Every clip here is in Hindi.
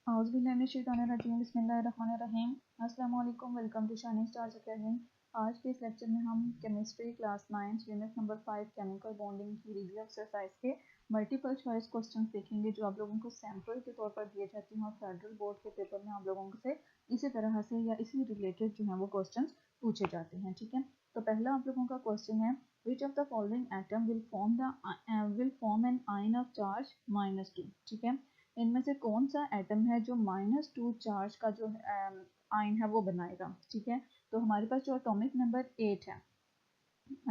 बिस्मिल्लाहिर्रहमानिर्रहीम। अस्सलाम वालेकुम, welcome to Shining Stars Academy. आज के इस लेक्चर में हम chemistry class 9 unit number 5 chemical bonding की रिव्यू एक्सरसाइज के मल्टीपल चॉइस क्वेश्चंस देखेंगे जो आप लोगों को सैम्पल के तौर पर दिए जाते हैं और फेडरल बोर्ड के पेपर में आप लोगों से इसी तरह से या इसी रिलेटेड जो है वो क्वेश्चंस पूछे जाते हैं। ठीक है, तो पहला आप लोगों का क्वेश्चन है which of the following atom will form an ion of charge -2। ठीक है, इनमें से कौन सा एटम है जो -2 चार्ज का जो आयन है वो बनाएगा। ठीक है, तो हमारे पास जो एटॉमिक नंबर 8 है,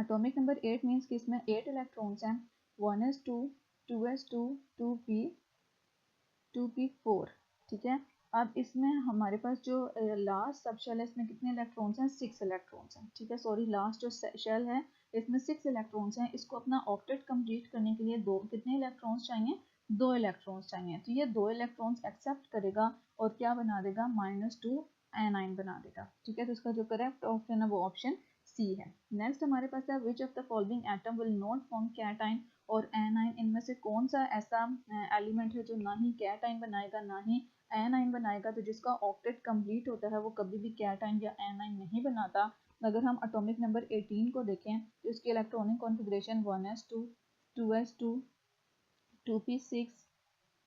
एटॉमिक नंबर 8 मीन्स कि इसमें 8 इलेक्ट्रॉन्स हैं, 1s2 2s2 2p 2p4। ठीक है, अब इसमें हमारे पास जो लास्ट सब शेल है इसमें कितने इलेक्ट्रॉन्स हैं, 6 इलेक्ट्रॉन्स हैं। ठीक है, सॉरी लास्ट जो शेल है इसमें 6 इलेक्ट्रॉन्स हैं। इसको अपना ऑक्टेट कंप्लीट करने के लिए दो कितने इलेक्ट्रॉन्स चाहिए, 2 इलेक्ट्रॉन्स चाहिए। तो ये 2 इलेक्ट्रॉन्स एक्सेप्ट करेगा और क्या बना देगा, -2 एनाइन बना देगा। ठीक है, तो इसका जो करेक्ट ऑप्शन है वो ऑप्शन सी है। नेक्स्ट हमारे पास है which of the following atom will not form cation और एनाइन। इनमें से कौन सा ऐसा एलिमेंट है जो ना ही कैटाइन बनाएगा ना ही एनाइन बनाएगा। तो जिसका ऑक्टेट कंप्लीट होता है वो कभी भी कैटाइन या एनाइन नहीं बनाता। अगर हम एटॉमिक नंबर 18 को देखें तो इसकी electronic configuration 1s2 2s2 2p6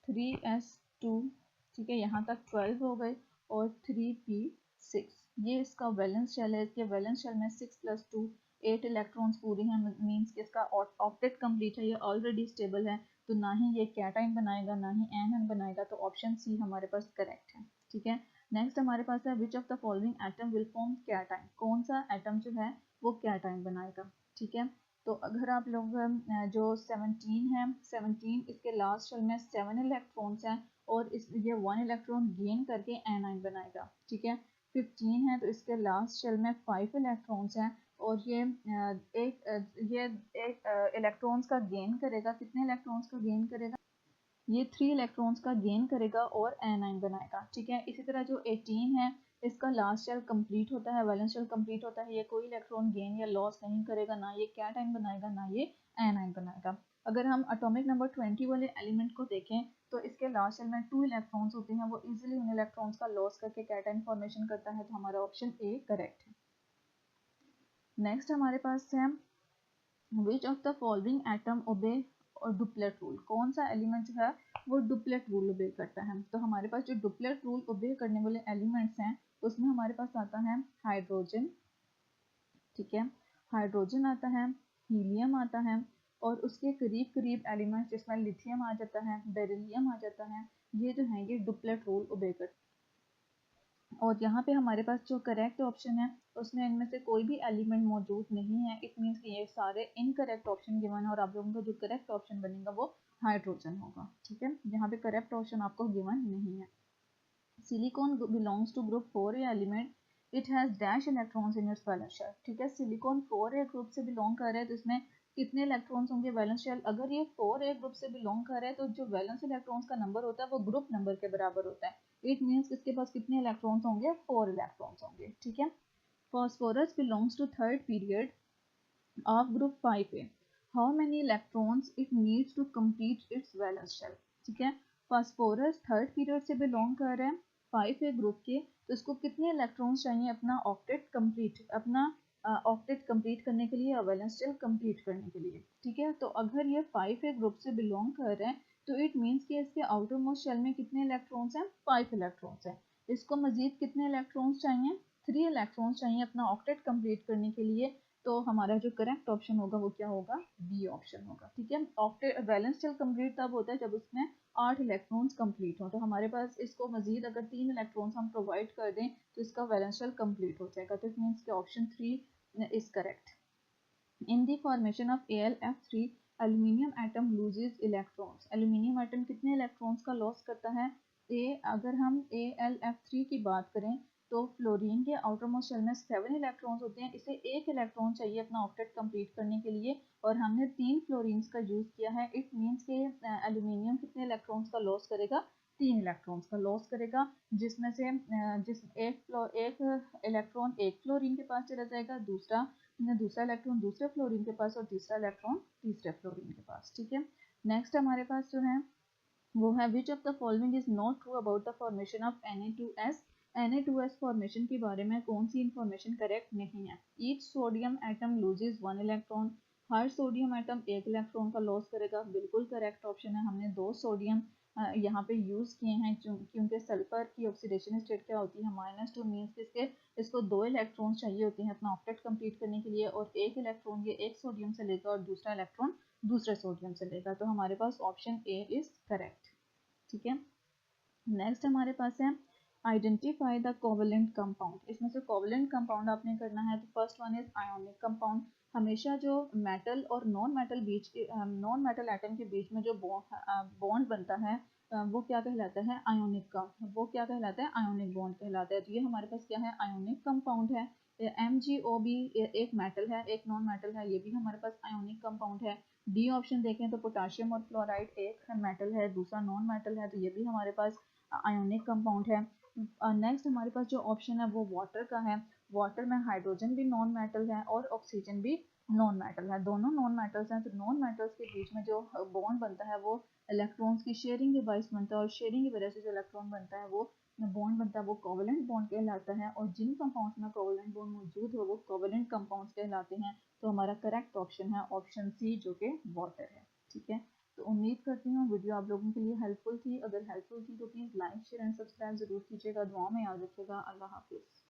3s2। ठीक है, यहाँ तक 12 हो गए और 3p6 ये इसका वैलेंस शेल है। इसके वैलेंस शेल में 6 + 2 8 इलेक्ट्रॉन्स पूरे हैं, मीन्स कि इसका ऑक्टेट कंप्लीट है, ये ऑलरेडी स्टेबल है। तो ना ही ये कैटाइन बनाएगा ना ही एनाइन बनाएगा, तो ऑप्शन सी हमारे पास करेक्ट है। ठीक है, नेक्स्ट हमारे पास है which of the following atom will form cation. कौन सा एटम जो है वो कैटाइन बनाएगा। ठीक है, तो अगर आप लोग जो 17 है, 17 इसके लास्ट शेल में 7 इलेक्ट्रॉन्स हैं और इस ये 1 इलेक्ट्रॉन गेन करके एनाइन बनाएगा। ठीक है, 15 है तो इसके लास्ट शेल में 5 इलेक्ट्रॉन्स हैं और ये एक इलेक्ट्रॉन्स का गेन करेगा। कितने इलेक्ट्रॉन्स का गेन करेगा, ये 3 इलेक्ट्रॉन्स का गेन करेगा और एनाइन बनाएगा। ठीक है, इसी तरह जो 18 है इसका लास्ट शेल कंप्लीट होता है, वैलेंस शेल कंप्लीट होता है, ये कोई इलेक्ट्रॉन गेन या लॉस नहीं करेगा, ना ये कैटाइन बनाएगा ना ये एनाइन बनाएगा। अगर हम एटॉमिक नंबर 20 वाले एलिमेंट को देखें तो इसके लास्ट शेल में 2 इलेक्ट्रॉन्स होते हैं, वो इजीली उन इलेक्ट्रॉन्स का लॉस करके कैटाइन फॉर्मेशन करता है। तो हमारा ऑप्शन ए करेक्ट है। नेक्स्ट हमारे पास है which of the following atom obey और डुप्लेट रूल। कौन सा एलिमेंट जो है वो डुप्लेट रूल ओबे करता है। तो हमारे पास जो डुप्लेट रूल ओबे करने वाले एलिमेंट्स हैं उसमें हमारे पास आता है हाइड्रोजन। ठीक है, हाइड्रोजन आता है, हीलियम आता है और उसके करीब करीब एलिमेंट्स जिसमें लिथियम आ जाता है, बेरिलियम आ जाता है। ये जो है ये डुप्लेट रूल ओबे करते हैं। और यहाँ पे हमारे पास जो करेक्ट ऑप्शन है उसमें इनमें से कोई भी एलिमेंट मौजूद नहीं है। इट मीन्स कि ये सारे इनकरेक्ट ऑप्शन गिवन है और आप लोगों का जो करेक्ट ऑप्शन बनेगा वो हाइड्रोजन होगा। ठीक है, यहाँ पे करेक्ट ऑप्शन आपको गिवन नहीं है। Silicon belongs to group 4 element, it has dash electrons in its valence shell. ठीक है, सिलिकॉन 4 ग्रुप से बिलोंग कर रहा है तो इसमें कितने इलेक्ट्रॉन्स होंगे वैलेंस शेल। अगर ये 4 ग्रुप से बिलोंग कर रहा है तो जो वैलेंस इलेक्ट्रॉन्स का नंबर होता है वो ग्रुप नंबर के बराबर होता है। इट मीन्स इसके पास कितने इलेक्ट्रॉन्स होंगे, 4 इलेक्ट्रॉन्स होंगे। ठीक है, phosphorus belongs to third period of group 5A, how many electrons it needs to complete its valence shell। ठीक है, फास्फोरस थर्ड पीरियड से बिलोंग कर रहे हैं 5A ग्रुप के, तो इसको कितने इलेक्ट्रॉन्स चाहिए अपना ऑक्टेट कंप्लीट करने के लिए या वैलेंस शेल कंप्लीट करने के लिए। ठीक है, तो अगर ये 5A ग्रुप से बिलोंग कर रहे हैं तो इट मीन्स कि इसके आउटर मोस्ट शेल में कितने इलेक्ट्रॉन्स हैं, 5 इलेक्ट्रॉन्स हैं। इसको मजीद कितने इलेक्ट्रॉन्स चाहिए, 3 इलेक्ट्रॉन्स चाहिए अपना ऑक्टेट कंप्लीट करने के लिए। तो हमारा जो करेक्ट ऑप्शन होगा वो क्या होगा, बी ऑप्शन होगा। ठीक है, ऑक्टेट वैलेंस शेल कंप्लीट तब होता है जब उसमें 8 इलेक्ट्रॉन्स कंप्लीट हो। तो हमारे पास इसको मजीद अगर 3 इलेक्ट्रॉन्स हम प्रोवाइड कर दें तो इसका वैलेंस शेल कंप्लीट हो जाएगा। तो इट मीन्स कि option 3 is correct. In the formation of AlF3 aluminium atom loses electrons. Aluminium atom कितने इलेक्ट्रॉन्स का लॉस करता है, अगर हम AlF3 की बात करें तो फ्लोरीन के आउटर मोस्ट शेल में 7 इलेक्ट्रॉन्स होते हैं, इसे 1 इलेक्ट्रॉन चाहिए अपना ऑक्टेट कंप्लीट करने के लिए और हमने 3 फ्लोरीन्स का यूज किया है। इट मीन्स के एल्यूमिनियम कितने इलेक्ट्रॉन्स का लॉस करेगा, 3 इलेक्ट्रॉन्स का लॉस करेगा, जिसमें से एक इलेक्ट्रॉन एक फ्लोरीन के पास चला जाएगा, दूसरा इलेक्ट्रॉन दूसरे फ्लोरीन के पास और तीसरा इलेक्ट्रॉन तीसरे फ्लोरीन के पास। ठीक है, नेक्स्ट हमारे पास जो है वो है which of the following is not true about the formation of Na2S। Na2S formation के बारे में कौन सी इंफॉर्मेशन करेक्ट नहीं है। Each sodium atom loses 1 electron. हर सोडियम एटम 1 इलेक्ट्रॉन का लॉस करेगा, बिल्कुल करेक्ट ऑप्शन है। हमने 2 सोडियम यहाँ पे यूज़ किए हैं क्योंकि सल्फर की ऑक्सीडेशन स्टेट क्या होती है, -2 मीन्स किसके, इसको 2 इलेक्ट्रॉन चाहिए होते हैं अपना ऑक्टेट कंप्लीट करने के लिए, और 1 इलेक्ट्रॉन ये एक सोडियम से लेगा और दूसरा इलेक्ट्रॉन दूसरे सोडियम से लेगा। तो हमारे पास ऑप्शन ए इज करेक्ट। ठीक है, नेक्स्ट हमारे पास है आइडेंटिफाई द कोवलेंट कंपाउंड। इसमें से कोवलेंट कंपाउंड आपने करना है। तो first one is ionic compound. हमेशा जो मेटल और नॉन मेटल एटम के बीच में जो बॉन्ड बनता है वो क्या कहलाता है, आयोनिक का, वो क्या कहलाता है, आयोनिक बॉन्ड कहलाता है। तो ये हमारे पास क्या है, आयोनिक कंपाउंड है। MgO भी एक मेटल है, एक नॉन मेटल है, ये भी हमारे पास आयोनिक कंपाउंड है। डी ऑप्शन देखें तो पोटाशियम और क्लोराइड एक मेटल है, दूसरा नॉन मेटल है, तो ये भी हमारे पास आयोनिक कंपाउंड है। नेक्स्ट हमारे पास जो ऑप्शन है वो वाटर का है। वाटर में हाइड्रोजन भी नॉन मेटल है और ऑक्सीजन भी नॉन मेटल है, दोनों नॉन मेटल्स हैं। तो नॉन मेटल्स के बीच में जो बॉन्ड बनता है वो इलेक्ट्रॉन्स की शेयरिंग के बाइस बनता है, और शेयरिंग की वजह से जो इलेक्ट्रॉन बनता है वो बॉन्ड बनता है वो कोवलेंट बॉन्ड कहलाता है। और जिन कंपाउंड्स में कोवलेंट बॉन्ड मौजूद हो वो कोवलेंट कंपाउंड्स कहलाते हैं। तो हमारा करेक्ट ऑप्शन है ऑप्शन सी जो कि वाटर है। ठीक है, तो उम्मीद करती हूँ वीडियो आप लोगों के लिए हेल्पफुल थी। अगर हेल्पफुल थी तो please like share and subscribe जरूर कीजिएगा। दुआ में याद रखिएगा। अल्लाह हाफिज़।